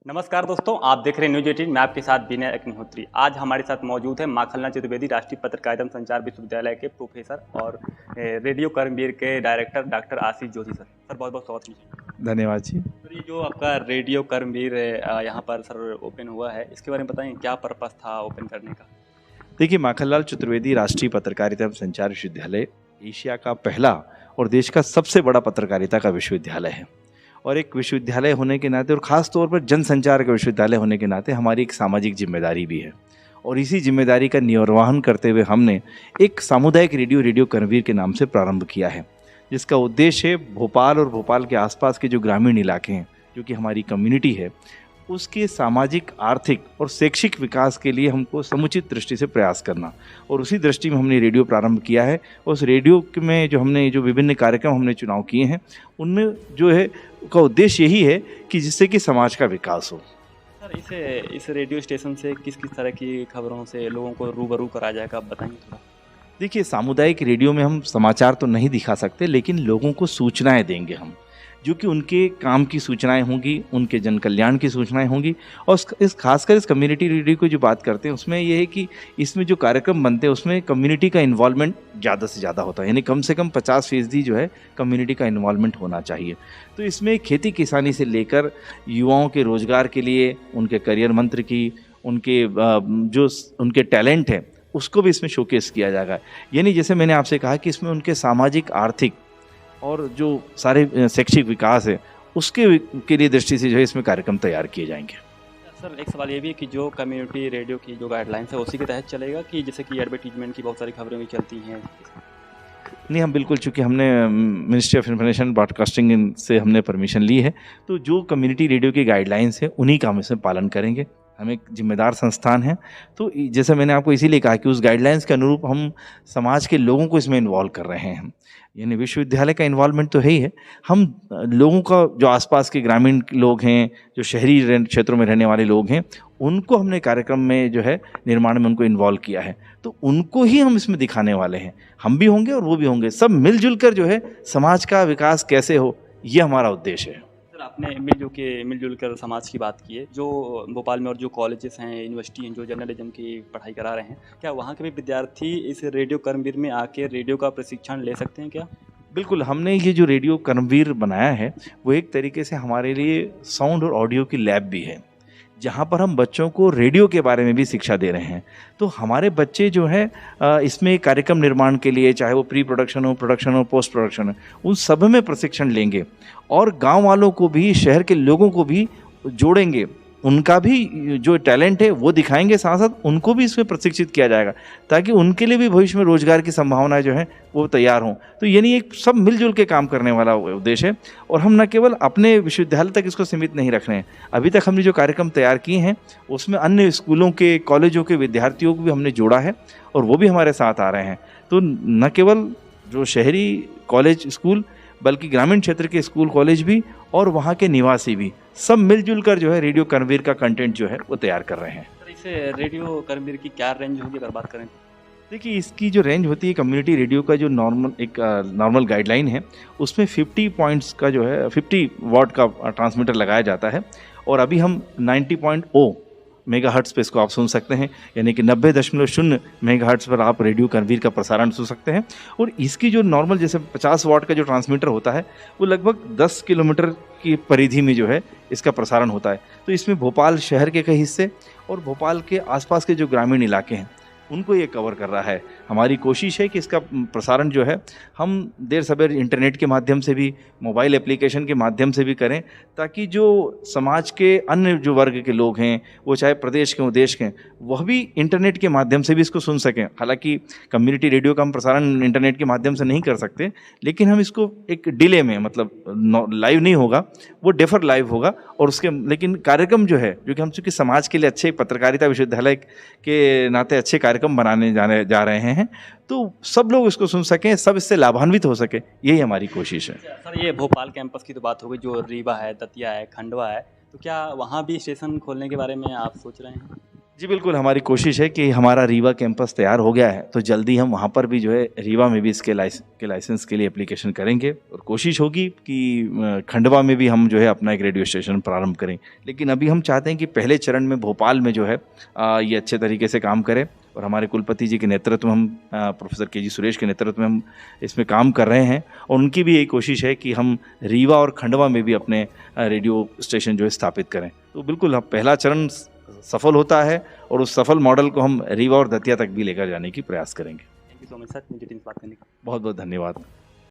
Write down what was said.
नमस्कार दोस्तों, आप देख रहे हैं न्यूज़ 18। मैं आपके साथ विनय अग्निहोत्री। आज हमारे साथ मौजूद है माखनलाल चतुर्वेदी राष्ट्रीय पत्रकारिता एवं संचार विश्वविद्यालय के प्रोफेसर और रेडियो कर्मवीर के director doctor Ashish Joshi sir. Sir बहुत-बहुत स्वागत कीजिए। धन्यवाद जी। सर ये जो आपका रेडियो कर्मवीर यहाँ पर सर ओपन हुआ है, इसके बारे में बताएँ क्या पर्पज़ था ओपन करने का? देखिए, माखनलाल चतुर्वेदी राष्ट्रीय पत्रकारिता एवं संचार विश्वविद्यालय एशिया का पहला और देश का सबसे बड़ा पत्रकारिता का विश्वविद्यालय है। और एक विश्वविद्यालय होने के नाते और ख़ास तौर पर जनसंचार का विश्वविद्यालय होने के नाते हमारी एक सामाजिक जिम्मेदारी भी है। और इसी जिम्मेदारी का निर्वहन करते हुए हमने एक सामुदायिक रेडियो कर्मवीर के नाम से प्रारंभ किया है, जिसका उद्देश्य है भोपाल और भोपाल के आसपास के जो ग्रामीण इलाके हैं, जो कि हमारी कम्युनिटी है, उसके सामाजिक, आर्थिक और शैक्षिक विकास के लिए हमको समुचित दृष्टि से प्रयास करना। और उसी दृष्टि में हमने रेडियो प्रारंभ किया है। और उस रेडियो में जो विभिन्न कार्यक्रम हमने चुनाव किए हैं, उनमें जो है का उद्देश्य यही है कि जिससे कि समाज का विकास हो। सर इस रेडियो स्टेशन से किस-किस तरह की खबरों से लोगों को रूबरू कराया जाएगा, आप बताएँगे थोड़ा? देखिए, सामुदायिक रेडियो में हम समाचार तो नहीं दिखा सकते, लेकिन लोगों को सूचनाएँ देंगे हम, जो कि उनके काम की सूचनाएँ होंगी, उनके जन कल्याण की सूचनाएँ होंगी। और इस खासकर इस कम्युनिटी रेडियो की जो बात करते हैं, उसमें ये है कि इसमें जो कार्यक्रम बनते हैं, उसमें कम्युनिटी का इन्वॉल्वमेंट ज़्यादा से ज़्यादा होता है। यानी कम से कम 50% जो है कम्युनिटी का इन्वॉल्वमेंट होना चाहिए। तो इसमें खेती-किसानी से लेकर युवाओं के रोज़गार के लिए, उनके करियर मंत्र की, उनके टैलेंट है, उसको भी इसमें शोकेस किया जाएगा। यानी जैसे मैंने आपसे कहा कि इसमें उनके सामाजिक, आर्थिक और जो सारे शैक्षिक विकास है, के लिए दृष्टि से जो है इसमें कार्यक्रम तैयार किए जाएँगे। सर एक सवाल ये भी है कि जो कम्युनिटी रेडियो की जो गाइडलाइंस है उसी के तहत चलेगा कि जैसे कि एडवर्टाइजमेंट की बहुत सारी खबरें भी चलती हैं? नहीं, हम बिल्कुल, चूँकि हमने मिनिस्ट्री ऑफ इन्फॉर्मेशन ब्रॉडकास्टिंग से हमने परमिशन ली है, तो जो कम्युनिटी रेडियो की गाइडलाइंस है, उन्हीं का हम इसमें पालन करेंगे। हम एक जिम्मेदार संस्थान हैं, तो जैसे मैंने आपको इसीलिए कहा कि उस गाइडलाइंस के अनुरूप हम समाज के लोगों को इसमें इन्वॉल्व कर रहे हैं। यानी विश्वविद्यालय का इन्वॉल्वमेंट तो है ही है, हम लोगों का, जो आसपास के ग्रामीण लोग हैं, जो शहरी क्षेत्रों में रहने वाले लोग हैं, उनको हमने कार्यक्रम में जो है निर्माण में उनको इन्वॉल्व किया है। तो उनको ही हम इसमें दिखाने वाले हैं। हम भी होंगे और वो भी होंगे, सब मिलजुल कर जो है समाज का विकास कैसे हो, ये हमारा उद्देश्य है। सर आपने मिलजुल कर समाज की बात की है। जो भोपाल में और जो कॉलेजेस हैं, यूनिवर्सिटी हैं, जो जर्नलिज्म की पढ़ाई करा रहे हैं, क्या वहाँ के भी विद्यार्थी इस रेडियो कर्मवीर में आके रेडियो का प्रशिक्षण ले सकते हैं क्या? बिल्कुल, हमने ये जो रेडियो कर्मवीर बनाया है, वो एक तरीके से हमारे लिए साउंड और ऑडियो की लैब भी है, जहाँ पर हम बच्चों को रेडियो के बारे में भी शिक्षा दे रहे हैं। तो हमारे बच्चे जो हैं इसमें कार्यक्रम निर्माण के लिए, चाहे वो प्री प्रोडक्शन हो, प्रोडक्शन हो, पोस्ट प्रोडक्शन हो, उन सब में प्रशिक्षण लेंगे। और गाँव वालों को भी, शहर के लोगों को भी जोड़ेंगे। उनका भी जो टैलेंट है वो दिखाएँगे, साथ-साथ उनको भी इसमें प्रशिक्षित किया जाएगा, ताकि उनके लिए भी भविष्य में रोज़गार की संभावनाएँ जो हैं वो तैयार हों। तो यानी एक सब मिल-जुल के काम करने वाला उद्देश्य है। और हम न केवल अपने विश्वविद्यालय तक इसको सीमित नहीं रख रहे हैं। अभी तक हमने जो कार्यक्रम तैयार किए हैं, उसमें अन्य स्कूलों के, कॉलेजों के विद्यार्थियों को भी हमने जोड़ा है और वो भी हमारे साथ आ रहे हैं। तो न केवल जो शहरी कॉलेज, स्कूल, बल्कि ग्रामीण क्षेत्र के स्कूल, कॉलेज भी और वहाँ के निवासी भी, सब मिलजुल कर जो है रेडियो कर्मवीर का कंटेंट जो है वो तैयार कर रहे हैं। सर इस रेडियो कर्मवीर की क्या रेंज होगी अगर बात करें तो? देखिए, इसकी जो रेंज होती है, कम्युनिटी रेडियो का जो नॉर्मल गाइडलाइन है, उसमें 50 पॉइंट्स का जो है 50 वॉट का ट्रांसमीटर लगाया जाता है। और अभी हम 90.0 मेगाहर्ट्ज़ पे इसको आप सुन सकते हैं, यानी कि 90.0 मेगाहर्ट्ज़ पर आप रेडियो कर्मवीर का प्रसारण सुन सकते हैं। और इसकी जो नॉर्मल, जैसे 50 वॉट का जो ट्रांसमीटर होता है, वो लगभग 10 किलोमीटर की परिधि में जो है इसका प्रसारण होता है। तो इसमें भोपाल शहर के कई हिस्से और भोपाल के आसपास के जो ग्रामीण इलाके हैं, उनको ये कवर कर रहा है। हमारी कोशिश है कि इसका प्रसारण जो है हम देर सवेर इंटरनेट के माध्यम से भी, मोबाइल एप्लीकेशन के माध्यम से भी करें, ताकि जो समाज के अन्य जो वर्ग के लोग हैं, वो चाहे प्रदेश के हों, देश के, वह भी इंटरनेट के माध्यम से भी इसको सुन सकें। हालांकि कम्युनिटी रेडियो का हम प्रसारण इंटरनेट के माध्यम से नहीं कर सकते, लेकिन हम इसको एक डिले में, मतलब लाइव नहीं होगा, वो डेफर लाइव होगा। और उसके लेकिन कार्यक्रम जो है, जो कि हम चूँकि समाज के लिए अच्छे पत्रकारिता विश्वविद्यालय के नाते अच्छे कार्यक्रम बनाने जा रहे हैं, तो सब लोग इसको सुन सकें, सब इससे लाभान्वित हो सके, यही हमारी कोशिश है। सर ये भोपाल कैंपस की तो बात हो गई, जो रीवा है, दतिया है, खंडवा है, तो क्या वहाँ भी स्टेशन खोलने के बारे में आप सोच रहे हैं? जी बिल्कुल, हमारी कोशिश है कि हमारा रीवा कैंपस तैयार हो गया है, तो जल्दी हम वहाँ पर भी जो है रीवा में भी इसके लाइसेंस के लिए एप्लीकेशन करेंगे और कोशिश होगी कि खंडवा में भी हम जो है अपना एक रेडियो स्टेशन प्रारंभ करें। लेकिन अभी हम चाहते हैं कि पहले चरण में भोपाल में जो है ये अच्छे तरीके से काम करे और हमारे कुलपति जी के नेतृत्व में हम प्रोफेसर के जी सुरेश के नेतृत्व में हम इसमें काम कर रहे हैं और उनकी भी यही कोशिश है कि हम रीवा और खंडवा में भी अपने रेडियो स्टेशन जो है स्थापित करें। तो बिल्कुल अब पहला चरण सफल होता है और उस सफल मॉडल को हम रीवा और दतिया तक भी लेकर जाने की प्रयास करेंगे। Thank you so much sir, news 18 से बात करने का। बहुत बहुत धन्यवाद।